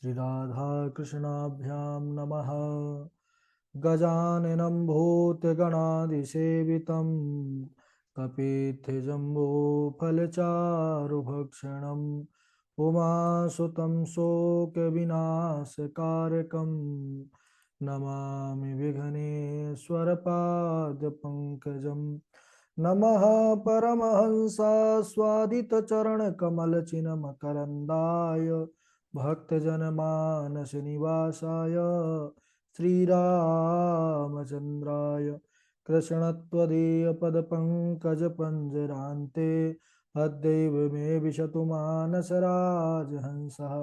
श्रीराधा कृष्णाभ्यां नमः। गजाननं भूतगणादिसेवितं कपित्थजम्बूफलचारुभक्षणम् उमासुतं शोकविनाशकारकं नमामि विघ्नेश्वरपादपङ्कजं। नमः परमहंसास्वादितचरणकमलचिन्मकरन्दाय भक्तजनमानसनिवासाय श्रीरामचन्द्राय कृष्णत्वदीयपदपङ्कजपञ्जरान्ते अद्यैव मे विशतु मानसराजहंसः।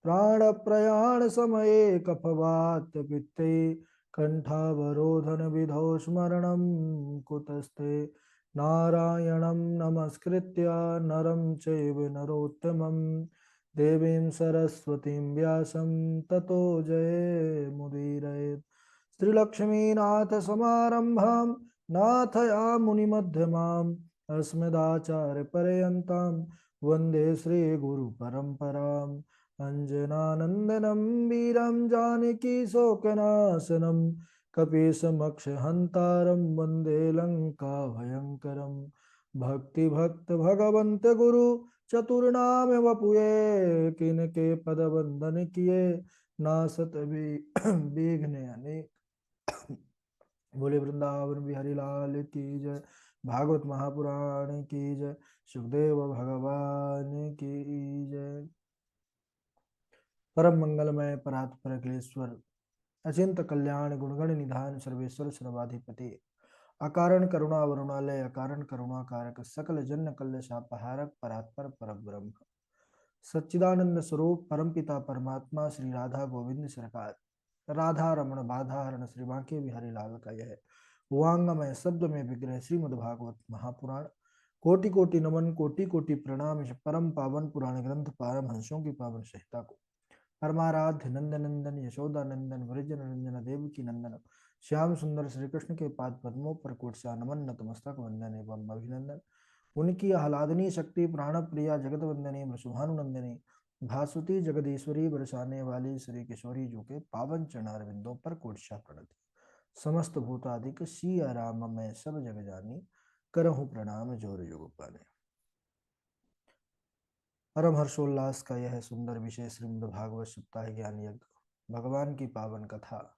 प्राणप्रयाणसमये कफवातपित्ते कण्ठावरोधनविधौ स्मरणं कुतस्ते। नारायणं नमस्कृत्य नरं चैव नरोत्तमं देवीं सरस्वतीं व्यासं ततो जयमुदीरयेत्। श्रीलक्ष्मीनाथसमारम्भां नाथयामुनिमध्यमाम् अस्मदाचार्यपर्यन्तां वन्दे श्रीगुरुपरम्पराम्। अञ्जनानन्दनं वीरं जानकीशोकनाशनं कपीशमक्षहन्तारं वन्दे लङ्काभयङ्करम्। भक्तिभक्त भगवन्त गुरु चतुर्नाम वपुये किनके पदवंदन किए नासत भी विघ्न अनेक। बोले वृंदावन बिहारी लाल की जय। भागवत महापुराण की जय। सुखदेव भगवान की जय। परम मंगलमय परात्पर अखिलेश्वर अचिंत कल्याण गुणगण निधान सर्वेश्वर सर्वाधिपति अकारण करुणा वरुणालय अकारण करुणा कारक सकल जन कल्यशापहारक परात्पर परब्रह्म सच्चिदानंद स्वरूप परमपिता परमात्मा श्री राधा गोविंद सरकार राधा रमण बाधा हरण श्री बांके बिहारी लाल का यह वांगमय शब्द में विग्रह श्रीमद् भागवत महापुराण कोटि कोटि नमन कोटि कोटि प्रणाम इस परम पावन पुराण ग्रंथ पारम हंसों की पावन संहिता को परमाराध्य नंदनंदन यशोदा नंदन व्रज नंदन देवकी नंदन श्याम सुंदर श्री कृष्ण के पाद पद्मों पर कोटसा नमन नतमस्तक वंदन एवं अभिनंदन। उनकी आह्लादनी शक्ति प्राण प्रिया जगत वंदनी वृषभानुनंदनी भासुती जगदीश्वरी बरसाने वाली श्री किशोरी जी के पावन चरणारविंदों पर कोटसा प्रणति। समस्त भूतादिक सिया राम मैं सब जग जानी करहूँ प्रणाम जोर युग पाने। परम हर्षोल्लास का यह सुंदर विषय श्रीमद् भागवत सप्ताह ज्ञान यज्ञ भगवान की पावन कथा।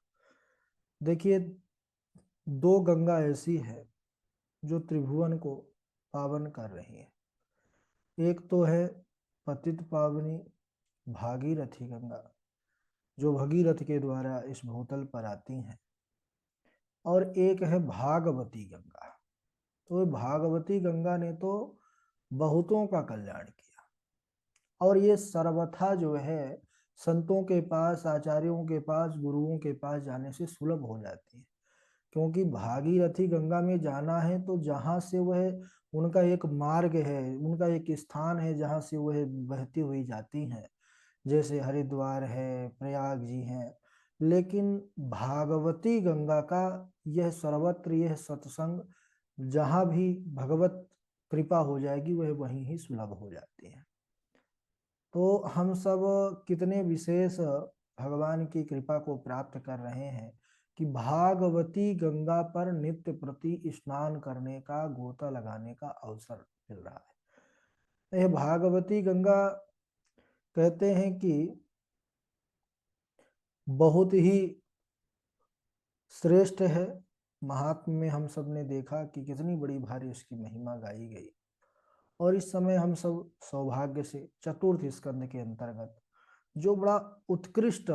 देखिए, दो गंगा ऐसी है जो त्रिभुवन को पावन कर रही है। एक तो है पतित पावनी भागीरथी गंगा जो भगीरथ के द्वारा इस भूतल पर आती हैं, और एक है भागवती गंगा। तो भागवती गंगा ने तो बहुतों का कल्याण किया, और ये सर्वथा जो है संतों के पास, आचार्यों के पास, गुरुओं के पास जाने से सुलभ हो जाती है। क्योंकि भागीरथी गंगा में जाना है तो जहाँ से वह उनका एक मार्ग है, उनका एक स्थान है जहाँ से वह बहती हुई जाती हैं, जैसे हरिद्वार है, प्रयाग जी हैं। लेकिन भागवती गंगा का यह सर्वत्र यह सत्संग जहाँ भी भगवत कृपा हो जाएगी वह वहीं ही सुलभ हो जाती है। तो हम सब कितने विशेष भगवान की कृपा को प्राप्त कर रहे हैं कि भागवती गंगा पर नित्य प्रति स्नान करने का, गोता लगाने का अवसर मिल रहा है। यह भागवती गंगा कहते हैं कि बहुत ही श्रेष्ठ है। महात्म्य में हम सब ने देखा कि कितनी बड़ी भारी उसकी महिमा गाई गई। और इस समय हम सब सौभाग्य से चतुर्थ स्कंद के अंतर्गत जो बड़ा उत्कृष्ट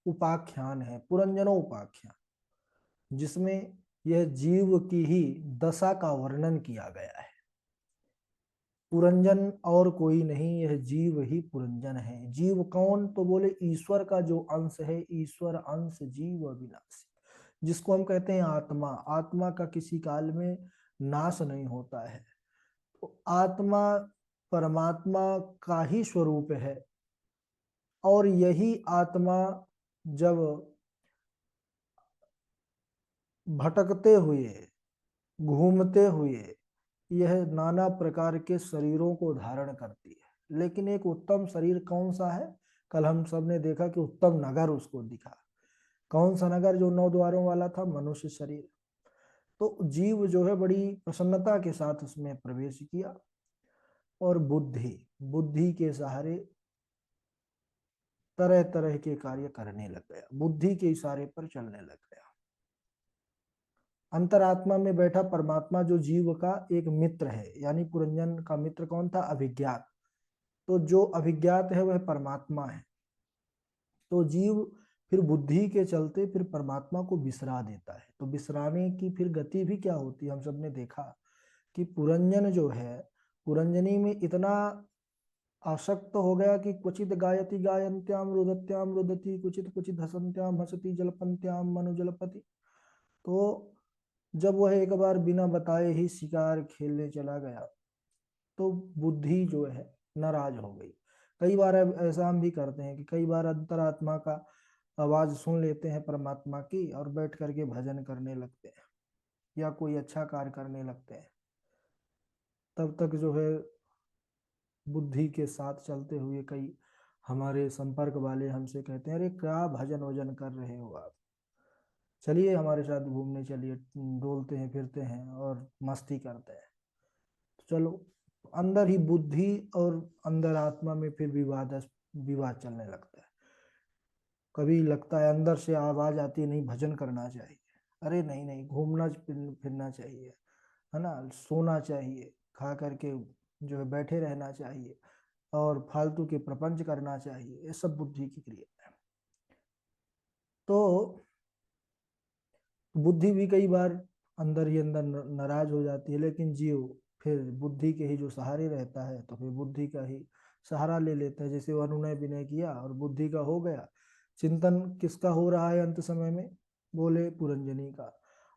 उपाख्यान है, पुरंजनोपाख्यान, जिसमें यह जीव की ही दशा का वर्णन किया गया है। पुरंजन और कोई नहीं, यह जीव ही पुरंजन है। जीव कौन? तो बोले ईश्वर का जो अंश है, ईश्वर अंश जीव अविनाशी, जिसको हम कहते हैं आत्मा। आत्मा का किसी काल में नाश नहीं होता है। तो आत्मा परमात्मा का ही स्वरूप है, और यही आत्मा जब भटकते हुए, घूमते हुए यह नाना प्रकार के शरीरों को धारण करती है। लेकिन एक उत्तम शरीर कौन सा है? कल हम सब ने देखा कि उत्तम नगर उसको दिखा। कौन सा नगर? जो 9 द्वारों वाला था, मनुष्य शरीर। तो जीव जो है बड़ी प्रसन्नता के साथ उसमें प्रवेश किया, और बुद्धि बुद्धि के सहारे तरह तरह के कार्य करने लग गया, बुद्धि के इशारे पर चलने लग गया। अंतरात्मा में बैठा परमात्मा जो जीव का एक मित्र है, यानी पुरंजन का मित्र कौन था? अभिज्ञात। तो जो अभिज्ञात है वह परमात्मा है। तो जीव फिर बुद्धि के चलते फिर परमात्मा को बिसरा देता है। तो बिसराने की फिर गति भी क्या होती है? हम सब ने देखा कि पुरंजन जो है, पुरंजनी में इतना आसक्त हो गया कि क्वचित गायति गायन्त्याम रुदत्याम रुदति, कुचित कुचित हसन्त्याम हसति, जलपन्त्याम मनु जलपति। तो जब वह एक बार बिना बताए ही शिकार खेलने चला गया, तो बुद्धि जो है नाराज हो गई। कई बार अब ऐसा हम भी करते हैं कि कई बार अंतरात्मा का आवाज सुन लेते हैं परमात्मा की, और बैठ करके भजन करने लगते हैं या कोई अच्छा कार्य करने लगते हैं। तब तक जो है बुद्धि के साथ चलते हुए कई हमारे संपर्क वाले हमसे कहते हैं, अरे क्या भजन वजन कर रहे हो आप, चलिए हमारे साथ घूमने चलिए, डोलते हैं फिरते हैं और मस्ती करते हैं। तो चलो, अंदर ही बुद्धि और अंदर आत्मा में फिर विवाद चलने लगता है। कभी लगता है, अंदर से आवाज आती है, नहीं भजन करना चाहिए, अरे नहीं नहीं घूमना फिरना चाहिए, है ना, सोना चाहिए, खा करके जो है बैठे रहना चाहिए, और फालतू के प्रपंच करना चाहिए। ये सब बुद्धि की क्रिया है। तो बुद्धि भी कई बार अंदर ही अंदर नाराज हो जाती है, लेकिन जीव फिर बुद्धि के ही जो सहारे रहता है, तो फिर बुद्धि का ही सहारा ले लेता है। जैसे वो अनुनय विनय किया और बुद्धि का हो गया। चिंतन किसका हो रहा है अंत समय में? बोले पुरंजनी का।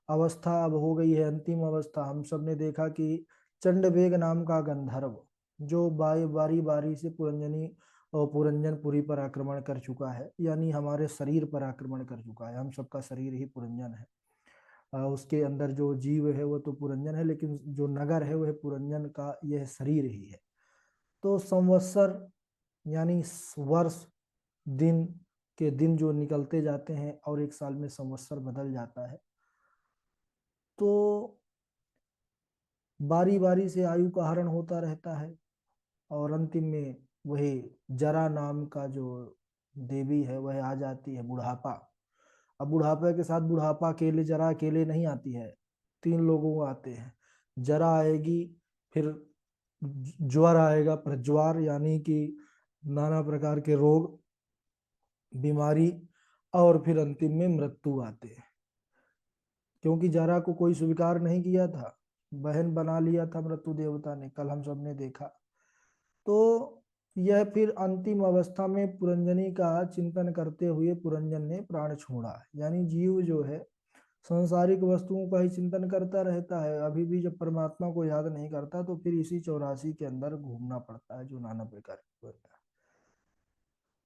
अवस्था अब हो गई है अंतिम अवस्था। हम सब ने देखा कि चंडवेग नाम का गंधर्व जो बारी बारी से पुरंजनी और पुरंजनपुरी पर आक्रमण कर चुका है, यानी हमारे शरीर पर आक्रमण कर चुका है। हम सबका शरीर ही पुरंजन है। उसके अंदर जो जीव है वो तो पुरंजन है, लेकिन जो नगर है वह पुरंजन का यह शरीर ही है। तो संवत्सर यानी वर्ष, दिन के दिन जो निकलते जाते हैं और एक साल में संवत्सर बदल जाता है, तो बारी बारी से आयु का हरण होता रहता है, और अंतिम में वही जरा नाम का जो देवी है वह आ जाती है, बुढ़ापा। अब बुढ़ापे के साथ बुढ़ापा अकेले, जरा अकेले नहीं आती है, 3 लोगों आते हैं। जरा आएगी, फिर ज्वर आएगा, प्रज्वार यानी कि नाना प्रकार के रोग, बीमारी, और फिर अंतिम में मृत्यु आते हैं। क्योंकि जरा को कोई स्वीकार नहीं किया था, बहन बना लिया था मृत्यु देवता ने, कल हम सब ने देखा। तो यह फिर अंतिम अवस्था में पुरंजनी का चिंतन करते हुए पुरंजन ने प्राण छोड़ा। यानी जीव जो है सांसारिक वस्तुओं का ही चिंतन करता रहता है, अभी भी जब परमात्मा को याद नहीं करता, तो फिर इसी 84 के अंदर घूमना पड़ता है, जो नाना प्रकार की होता है।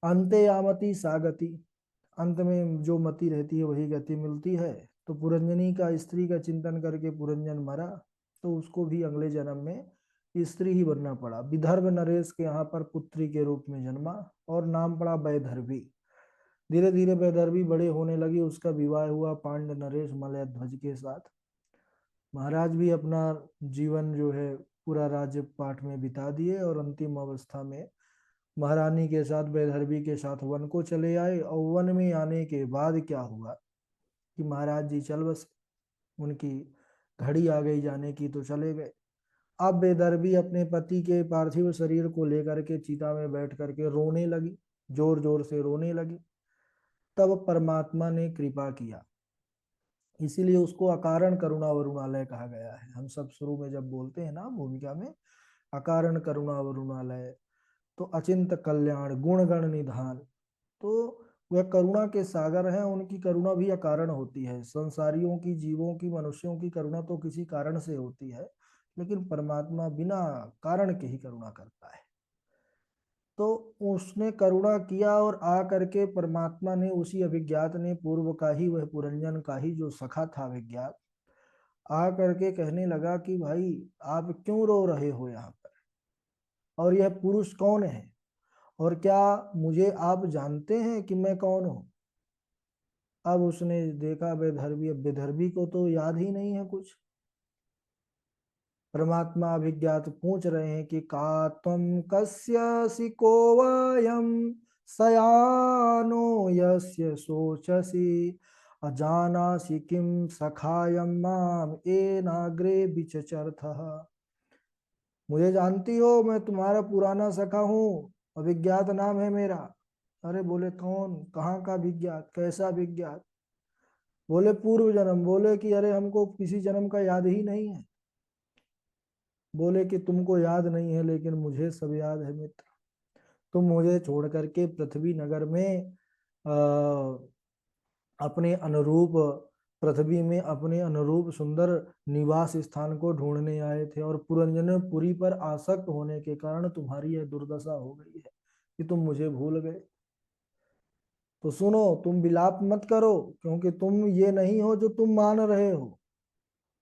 अंते यामति सागति, अंत में जो मति रहती है वही गति मिलती है। तो पुरंजनी का स्त्री का चिंतन करके पुरंजन मरा, तो उसको भी अगले जन्म में स्त्री ही बनना पड़ा। विदर्भ नरेश के यहाँ पर पुत्री के रूप में जन्मा, और नाम पड़ा वैदर्भी। धीरे धीरे वैदर्भी बड़े होने लगी, उसका विवाह हुआ पांड नरेश मलयध्वज के साथ। महाराज भी अपना जीवन जो है पूरा राज्य पाठ में बिता दिए, और अंतिम अवस्था में महारानी के साथ वैदर्भी के साथ वन को चले आए। और वन में आने के बाद क्या हुआ कि महाराज जी चल बस, उनकी घड़ी आ गई जाने की, तो चले गए। अब वैदर्भी अपने पति के पार्थिव शरीर को लेकर के चिता में बैठ करके रोने लगी, जोर जोर से रोने लगी। तब परमात्मा ने कृपा किया, इसीलिए उसको अकारण करुणा वरुणालय कहा गया है। हम सब शुरू में जब बोलते हैं ना भूमिका में, अकारण करुणा वरुणालय, तो अचिंत कल्याण गुण गण निधान। तो वह करुणा के सागर हैं, उनकी करुणा भी अकारण होती है। संसारियों की, जीवों की, मनुष्यों की करुणा तो किसी कारण से होती है, लेकिन परमात्मा बिना कारण के ही करुणा करता है। तो उसने करुणा किया, और आ करके परमात्मा ने, उसी अभिज्ञात ने, पूर्व का ही, वह पुरंजन का ही जो सखा था अभिज्ञात, आ करके कहने लगा कि भाई आप क्यों रो रहे हो यहाँ पर, और यह पुरुष कौन है, और क्या मुझे आप जानते हैं कि मैं कौन हूँ? अब उसने देखा बेधर्मी, अब बेधर्मी को तो याद ही नहीं है कुछ। परमात्मा अभिज्ञात पूछ रहे हैं कि का त्वं कस्यसि को वयं सयानो यस्य शोचसि अजानासि किं सखायं माम एनाग्रे विचचरथः। मुझे जानती हो, मैं तुम्हारा पुराना सखा हूँ, अभिज्ञात नाम है मेरा। अरे बोले कौन, कहाँ का अभिज्ञात, कैसा अभिज्ञात? बोले पूर्व जन्म। बोले कि अरे हमको किसी जन्म का याद ही नहीं है। बोले कि तुमको याद नहीं है लेकिन मुझे सब याद है मित्र। तुम मुझे छोड़ करके पृथ्वी नगर में अपने अनुरूप, पृथ्वी में अपने अनुरूप सुंदर निवास स्थान को ढूंढने आए थे, और पुरंजनपुरी पर आसक्त होने के कारण तुम्हारी यह दुर्दशा हो गई है कि तुम मुझे भूल गए। तो सुनो, तुम विलाप मत करो, क्योंकि तुम ये नहीं हो जो तुम मान रहे हो।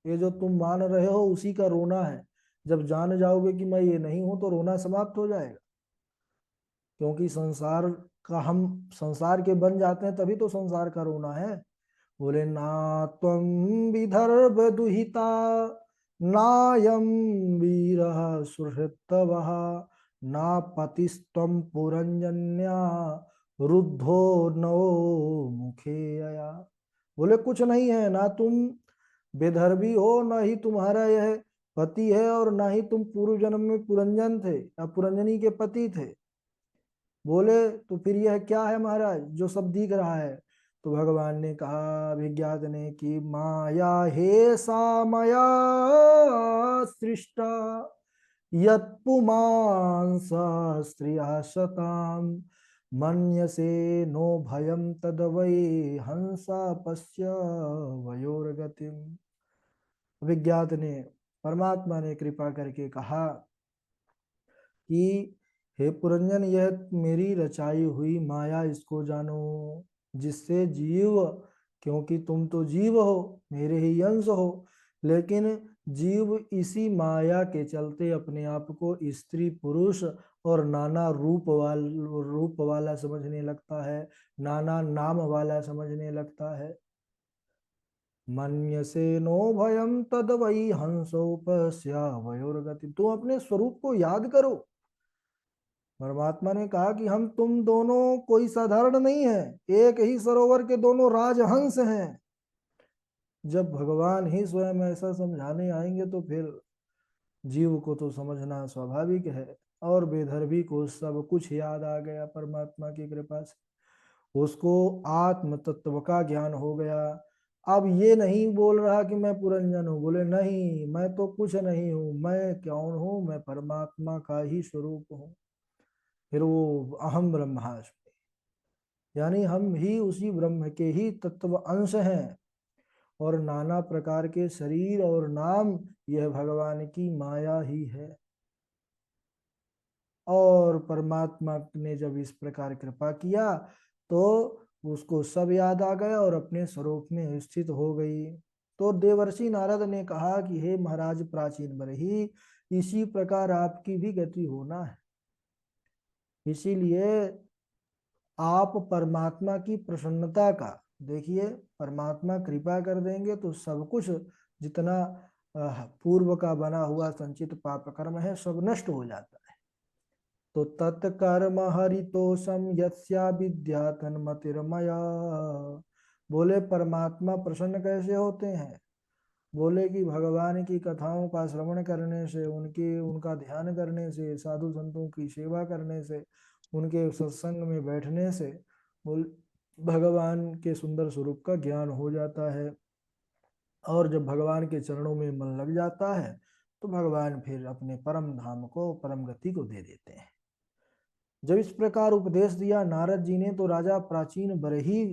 ये जो तुम मान रहे हो उसी का रोना है। जब जान जाओगे कि मैं ये नहीं हूं तो रोना समाप्त हो जाएगा। क्योंकि संसार का, हम संसार के बन जाते हैं तभी तो संसार का रोना है। बोले ना त्वं विदर्भ दुहिता नायं वीरः सुहृतवः ना पतिस्त्वं पुरंजन्या रुद्धो नो मुखे अया। बोले कुछ नहीं है, ना तुम बेधर्मी हो, ना ही तुम्हारा यह पति है, और ना ही तुम पूर्व जन्म में पुरंजन थे या पुरंजनी के पति थे। बोले तो फिर यह क्या है महाराज जो सब दिख रहा है? तो भगवान ने कहा, अभिज्ञात ने, कि माया हे सा माया सृष्टा यत्पुमांस स्त्रिया शताम मन्यसे नो भयम तद वै हंसा पश्य वयोरगतिम। अभिज्ञात ने, परमात्मा ने कृपा करके कहा कि हे पुरंजन, यह मेरी रचाई हुई माया, इसको जानो, जिससे जीव, क्योंकि तुम तो जीव हो, मेरे ही अंश हो, लेकिन जीव इसी माया के चलते अपने आप को स्त्री पुरुष और नाना रूप वाला समझने लगता है, नाना नाम वाला समझने लगता है। मन्यसे नो भयम तद वही हंसोपस्या वयोर्गति। तुम अपने स्वरूप को याद करो। परमात्मा ने कहा कि हम तुम दोनों कोई साधारण नहीं है, एक ही सरोवर के दोनों राजहंस हैं। जब भगवान ही स्वयं ऐसा समझाने आएंगे तो फिर जीव को तो समझना स्वाभाविक है। और बेधर्मी को सब कुछ याद आ गया परमात्मा की कृपा से। उसको आत्म तत्व का ज्ञान हो गया। अब ये नहीं बोल रहा कि मैं पुरंजन हूँ। बोले नहीं, मैं तो कुछ नहीं हूँ, मैं कौन हूँ? मैं परमात्मा का ही स्वरूप हूँ। फिर वो अहम ब्रह्मास्मि, यानी हम ही उसी ब्रह्म के ही तत्व अंश हैं। और नाना प्रकार के शरीर और नाम, यह भगवान की माया ही है। और परमात्मा ने जब इस प्रकार कृपा किया तो उसको सब याद आ गया और अपने स्वरूप में स्थित हो गई। तो देवर्षि नारद ने कहा कि हे महाराज प्राचीन बरही, इसी प्रकार आपकी भी गति होना है। इसीलिए आप परमात्मा की प्रसन्नता का देखिए, परमात्मा कृपा कर देंगे तो सब कुछ, जितना पूर्व का बना हुआ संचित पाप कर्म है, सब नष्ट हो जाता है। तो तत्कर्म हरितोषम यस्या विद्या तन्मतिर्मया। बोले परमात्मा प्रसन्न कैसे होते हैं? बोले कि भगवान की कथाओं का श्रवण करने से, उनका ध्यान करने से, साधु संतों की सेवा करने से, उनके सत्संग में बैठने से बोल भगवान के सुंदर स्वरूप का ज्ञान हो जाता है। और जब भगवान के चरणों में मन लग जाता है तो भगवान फिर अपने परम धाम को, परम गति को दे देते हैं। जब इस प्रकार उपदेश दिया नारद जी ने, तो राजा प्राचीन बरही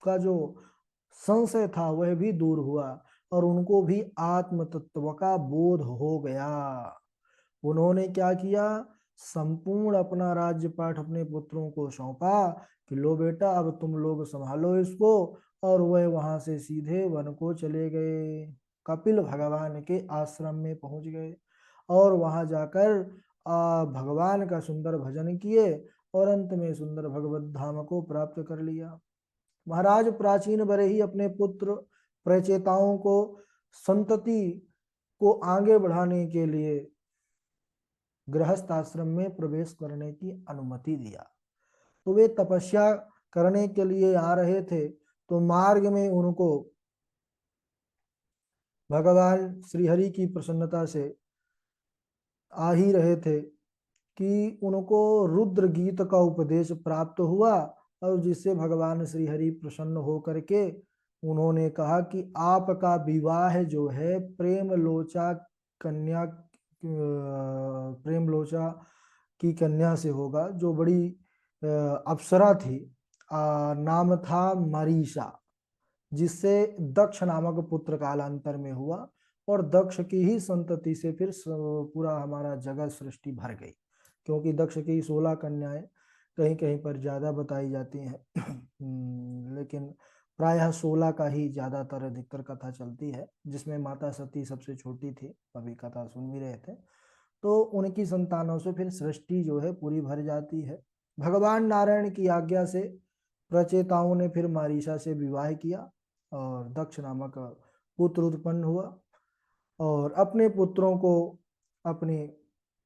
का जो संशय था वह भी दूर हुआ, और उनको भी आत्म तत्व का बोध हो गया। उन्होंने क्या किया, संपूर्ण अपना राज्य पाठ अपने पुत्रों को सौंपा कि लो बेटा, अब तुम लोग संभालो इसको। और वह वहां से सीधे वन को चले गए, कपिल भगवान के आश्रम में पहुंच गए। और वहां जाकर भगवान का सुंदर भजन किए और अंत में सुंदर भगवत धाम को प्राप्त कर लिया। महाराज प्राचीन बरे ही अपने पुत्र प्रचेताओं को संतति को आगे बढ़ाने के लिए गृहस्थ आश्रम में प्रवेश करने की अनुमति दिया। तो वे तपस्या करने के लिए आ रहे थे, तो मार्ग में उनको भगवान श्रीहरि की प्रसन्नता से आ ही रहे थे कि उनको रुद्र गीत का उपदेश प्राप्त हुआ, और जिससे भगवान श्री हरि प्रसन्न होकर के उन्होंने कहा कि आपका विवाह जो है प्रेम लोचा की कन्या से होगा, जो बड़ी अप्सरा थी। नाम था मरीषा, जिससे दक्ष नामक पुत्र कालांतर में हुआ, और दक्ष की ही संतति से फिर पूरा हमारा जगत सृष्टि भर गई, क्योंकि दक्ष की 16 कन्याएं कहीं कहीं पर ज्यादा बताई जाती हैं लेकिन प्रायः 16 का ही ज्यादातर अधिकतर कथा चलती है, जिसमें माता सती सबसे छोटी थी, अभी कथा सुन भी रहे थे। तो उनकी संतानों से फिर सृष्टि जो है पूरी भर जाती है। भगवान नारायण की आज्ञा से प्रचेताओं ने फिर मारीसा से विवाह किया और दक्ष नामक पुत्र उत्पन्न हुआ, और अपने पुत्रों को, अपनी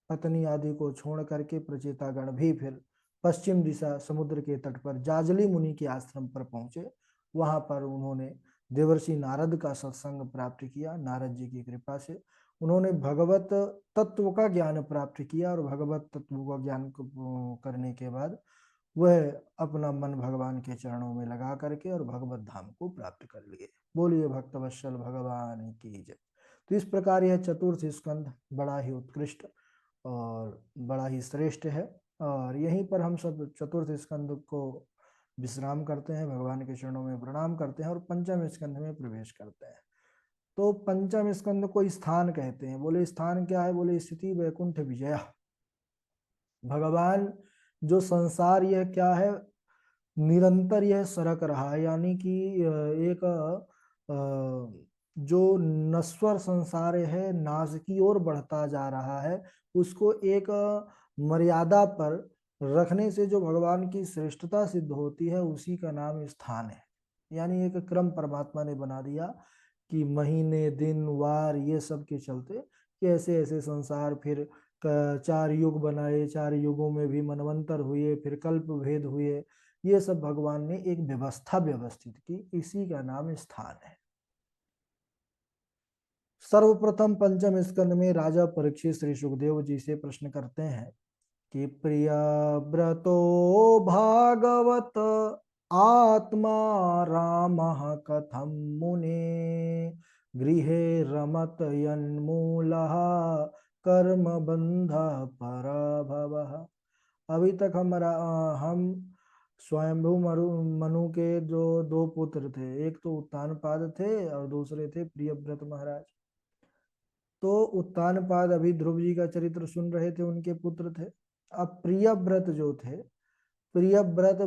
पत्नी आदि को छोड़ करके प्रचेतागण भी फिर पश्चिम दिशा समुद्र के तट पर जाजली मुनि के आश्रम पर पहुंचे। वहां पर उन्होंने देवर्षि नारद का सत्संग प्राप्त किया। नारद जी की कृपा से उन्होंने भगवत तत्व का ज्ञान प्राप्त किया, और भगवत तत्व का ज्ञान करने के बाद वह अपना मन भगवान के चरणों में लगा करके और भगवत धाम को प्राप्त कर लिए। बोलिए भक्तवत्सल भगवान की जय। तो इस प्रकार यह चतुर्थ स्कंध बड़ा ही उत्कृष्ट और बड़ा ही श्रेष्ठ है, और यहीं पर हम सब चतुर्थ स्कंद को विश्राम करते हैं, भगवान के चरणों में प्रणाम करते हैं और पंचम स्कंध में प्रवेश करते हैं। तो पंचम स्कंद को स्थान कहते हैं। बोले स्थान क्या है? बोले स्थिति वैकुंठ विजया। भगवान जो संसार यह क्या है, निरंतर यह सरक रहा है, यानी कि एक जो नश्वर संसार है नाश की ओर बढ़ता जा रहा है, उसको एक मर्यादा पर रखने से जो भगवान की श्रेष्ठता सिद्ध होती है, उसी का नाम स्थान है। यानी एक क्रम परमात्मा ने बना दिया कि महीने दिन वार ये सब के चलते कैसे ऐसे संसार फिर 4 युग बनाए, 4 युगों में भी मनवंतर हुए, फिर कल्प भेद हुए, ये सब भगवान ने एक व्यवस्था व्यवस्थित की, इसी का नाम स्थान है। सर्वप्रथम पंचम स्कंद में राजा परीक्षित श्री सुखदेव जी से प्रश्न करते हैं कि प्रिय व्रतो भागवत आत्मा राम कथम मुने गृहे रमत यन्मूल कर्म बंध पराभव। अभी तक हम स्वयंभू मनु के जो 2 पुत्र थे, एक तो उत्तानपाद थे और दूसरे थे प्रियव्रत महाराज। तो उत्तानपाद अभी ध्रुव जी का चरित्र सुन रहे थे, उनके पुत्र थे। अब प्रियव्रत जो थे, प्रियव्रत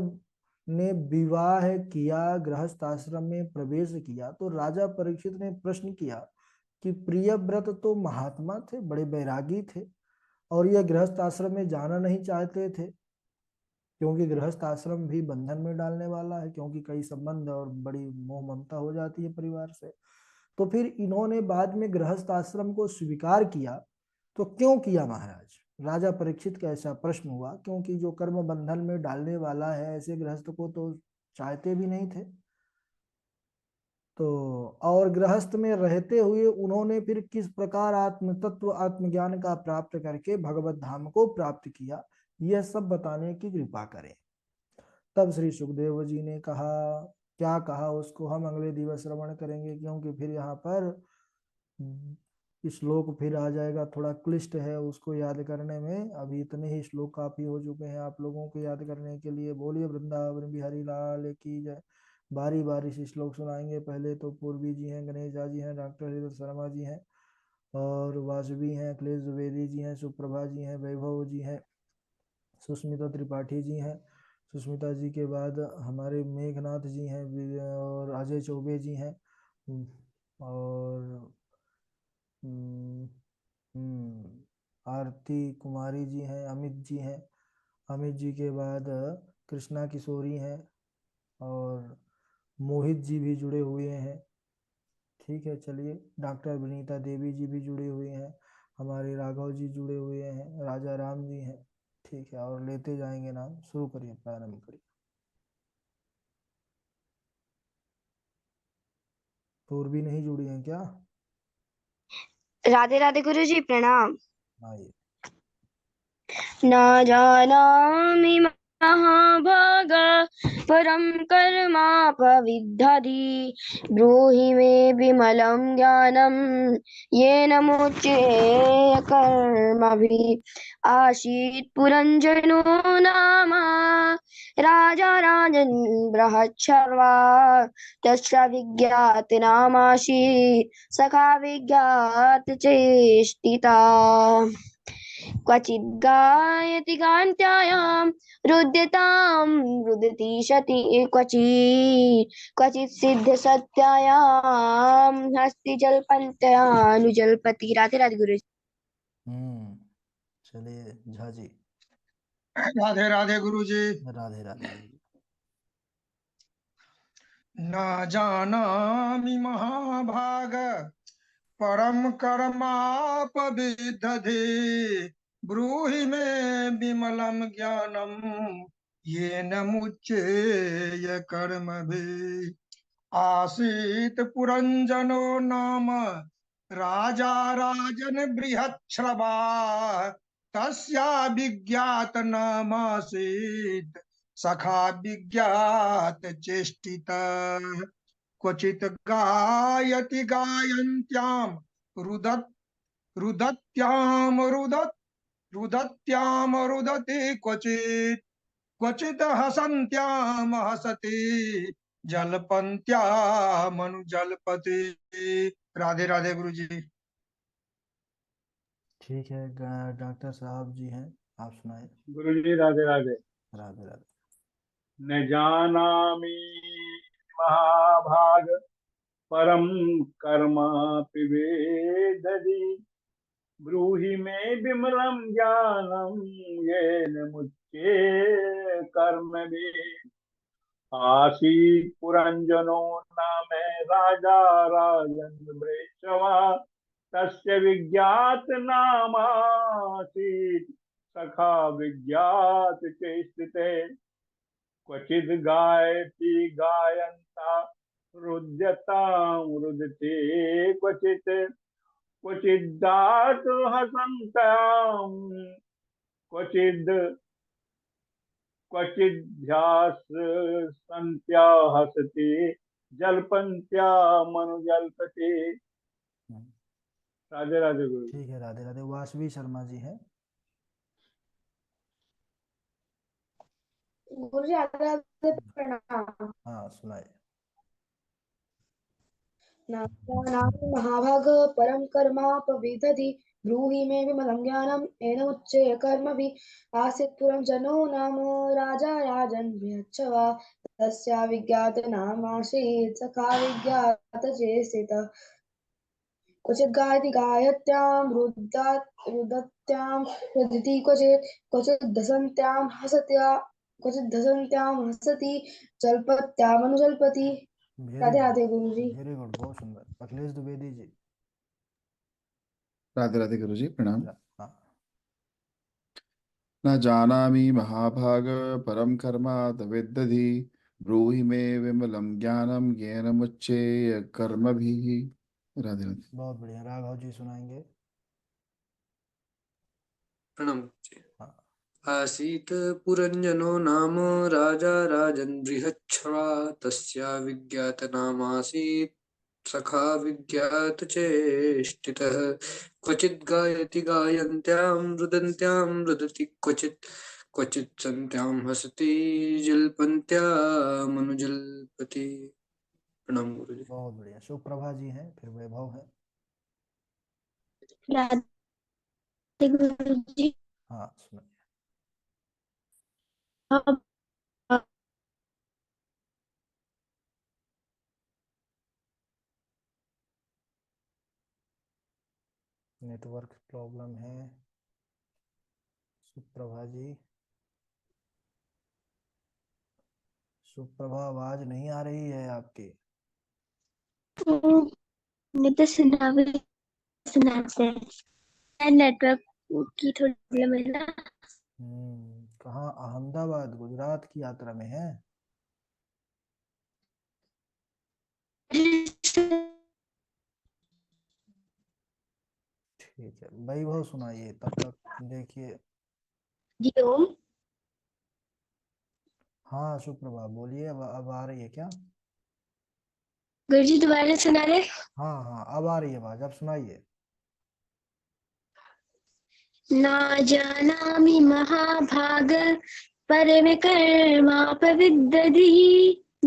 ने विवाह किया, गृहस्थ आश्रम में प्रवेश किया, तो राजा परीक्षित ने प्रश्न किया कि प्रियव्रत तो महात्मा थे, बड़े बैरागी थे, और यह गृहस्थ आश्रम में जाना नहीं चाहते थे, क्योंकि गृहस्थ आश्रम भी बंधन में डालने वाला है, क्योंकि कई संबंध और बड़ी मोह ममता हो जाती है परिवार से। तो फिर इन्होंने बाद में गृहस्थ आश्रम को स्वीकार किया। तो क्यों किया महाराज? राजा परीक्षित का ऐसा प्रश्न हुआ, क्योंकि जो कर्म बंधन में डालने वाला है, ऐसे गृहस्थ को तो चाहते भी नहीं थे। तो और गृहस्थ में रहते हुए उन्होंने फिर किस प्रकार आत्म तत्व आत्मज्ञान का प्राप्त करके भगवत धाम को प्राप्त किया, यह सब बताने की कृपा करें। तब श्री सुखदेव जी ने कहा, क्या कहा उसको हम अगले दिवस श्रवण करेंगे, क्योंकि फिर यहाँ पर श्लोक फिर आ जाएगा, थोड़ा क्लिष्ट है उसको याद करने में। अभी इतने ही श्लोक काफी हो चुके हैं आप लोगों को याद करने के लिए। बोलिए वृंदावन बिहारी लाल की जय। बारी बारी से श्लोक सुनाएंगे। पहले तो पूर्वी जी हैं, गणेश झा जी हैं, डॉक्टर हरिदत्त शर्मा जी हैं, और वासवी हैं, अखिलेश द्विवेदी जी हैं, सुप्रभा जी हैं, वैभव जी हैं, सुष्मिता त्रिपाठी जी हैं। सुष्मिता जी के बाद हमारे मेघनाथ जी हैं, और अजय चौबे जी हैं, और आरती कुमारी जी हैं, अमित जी हैं, अमित जी के बाद कृष्णा किशोरी हैं, और मोहित जी भी जुड़े हुए हैं। ठीक है, चलिए, डॉक्टर विनीता देवी जी भी जुड़े हुए हैं, हमारे राघव जी जुड़े हुए हैं, राजा राम जी हैं। ठीक है, और लेते जाएंगे नाम। शुरू करिए, प्रारंभ करिए। और भी नहीं जुड़ी हैं क्या? राधे राधे गुरु जी, प्रणाम। आइए। न जानामि महाभागा परं कर्मापविद्धि ब्रूहि मे विमलं ज्ञानं येन मुच्यते कर्मभिः आसीत् पुरञ्जनो नाम राजा राजन् बृहच्छर्वा तस्य विज्ञातनामासीत् सखा विज्ञातचेष्टिता क्वचिद् गायति कान्त्यायां रुद्यतां रुदति सति क्वचित् सिद्धसत्यायां हस्ति जल्पन्त्यानुजल्पति। राधे राधे गुरु। हम्म। चलिए झा जी। राधे राधे गुरु जी। राधे राधे गुरु जी। न जानामि महाभाग परम कर्मापविदधे ब्रूहि मे विमलं ज्ञानम येन मुच्येय कर्मभिः आसीत् पुरञ्जनो नाम राजा राजन् बृहच्छ्रवा तस्या नामासीत् सखा विज्ञात चेष्टितः क्वचित् गायति गायन्त्यां रुदत् रुदत्यां रुदति क्वचित् हसन्त्यां हसति जल्पन्त्यामनुजल्पति। राधे राधे गुरु जी। ठीक है, डॉक्टर साहब जी हैं, आप सुनाए। गुरु जी राधे राधे। राधे राधे। न जानामि महाभाग परम कर्मापि वेदधि ब्रूहि मे विमलं ज्ञानं येन मुच्ये कर्मभिः आसीत् पुरञ्जनो नाम राजा राजन् वृषवा तस्य विज्ञात नामासीत् सखा विज्ञात चेष्टिते क्वचिद् गायति गायन्ता रुद्यतां रुदते क्वचित् क्वचिद्दातु हसन्तां क्वचिद् क्वचिद्ध्यासन्त्या हसति जल्पन्त्या मनुजल्पति। हम्म, राधे राधे गुरु। ठीक है, राधे राधे। वासवी शर्मा जी हैं। गुरु जी राधे राधे, प्रणाम। हाँ, सुनाए। नास्ति महाभाग परं कर्मापविदधि ब्रूहि मे विमलं ज्ञानं येन मुच्यते कर्मभिः आसीत् पुरं जनो नाम राजा राजन् बृहच्छवा तस्य विज्ञातनामासीत् सखा विज्ञातचेष्टितः क्वचित् गायति गायत्यां रुदत्यां रुदति क्वचित् दसन्त्यां हसति जल्पत्यामनुजल्पति। Very Radhe good. Radhe guru ji. Very good, बहुत सुंदर। अखिलेश द्विवेदी जी। राधे राधे गुरु जी, प्रणाम। हाँ। न जानामि महाभाग परम कर्म तवेद्दधि ब्रूहि मे विमलं ज्ञानम येन मुच्येय कर्मभिः। राधे राधे। बहुत बढ़िया, राघव जी सुनाएंगे। प्रणम जी। हाँ। आसीत् पुरञ्जनो नाम राजा राजन् बृहच्छ्वा तस्य विज्ञातनामासीत् सखा विज्ञातचेष्टितः क्वचित् गायति गायन्त्यां रुदन्त्यां रुदति क्वचित् सन्त्यां हसति जल्पन्त्यामनुजल्पति। प्रणाम गुरुजी। बहुत बढ़िया। सुप्रभा जी हैं, फिर वैभव है। राधे गुरु जी। हाँ, सुनाइए। अब नेटवर्क प्रॉब्लम है। सुप्रभा जी, सुप्रभा आवाज नहीं आ रही है आपकी। नहीं तो सुनाते हैं नेटवर्क की थोड़ी प्रॉब्लम है ना। कहाँ? अहमदाबाद गुजरात की यात्रा में है? ठीक है, वैभव सुनाइए तब तक। देखिए, जी ओम। हाँ सुप्रभा बोलिए, अब आ रही है क्या? गुरु जी दोबारा सुना रहे। हाँ हाँ, अब आ रही है आवाज, अब सुनाइए। ना जानामि महाभाग परम कर्मापविद्दधिः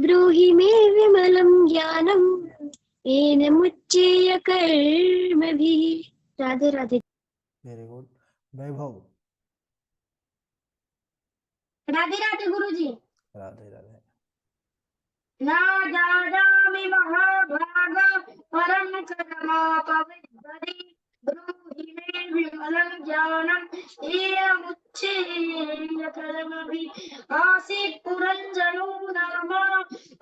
ब्रूहि मे विमलं ज्ञानम् येन मुच्येय कर्मभिः। राधे राधे। Very good. वैभव। राधे राधे गुरु जी। राधे राधे। न जानामि महाभाग परम कर्मापविद्दधिः ब्रूहि मे विमलं ज्ञानं येन मुच्येय कर्मभिः। आसीत् पुरञ्जनो नाम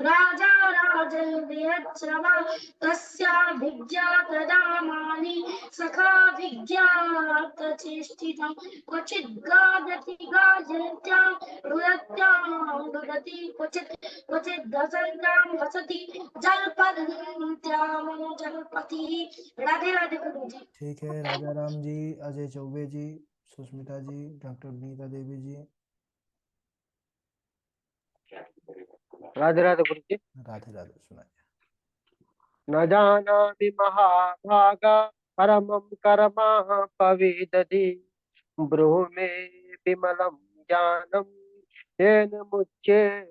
राजा राजन्विहच्छ्रवा तस्याभिज्ञातनामानि सखाभिज्ञातचेष्टितं क्वचित् गायति गायन्त्यां रुदत्यां रुदति क्वचित् दशरथां हसति जल्पन्त्यामनुजल्पति। राधे राधे गुरु जी। ठीक है, राजा राम जी, अजय चौबे जी, सुष्मिता जी, डॉक्टर नीता देवी जी। राधे राधे गुरु जी। राधे राधे सुनाइए। न जानामि महाभागा परमं कर्मापविदधि ब्रूहि मे विमलं ज्ञानं येन मुच्येय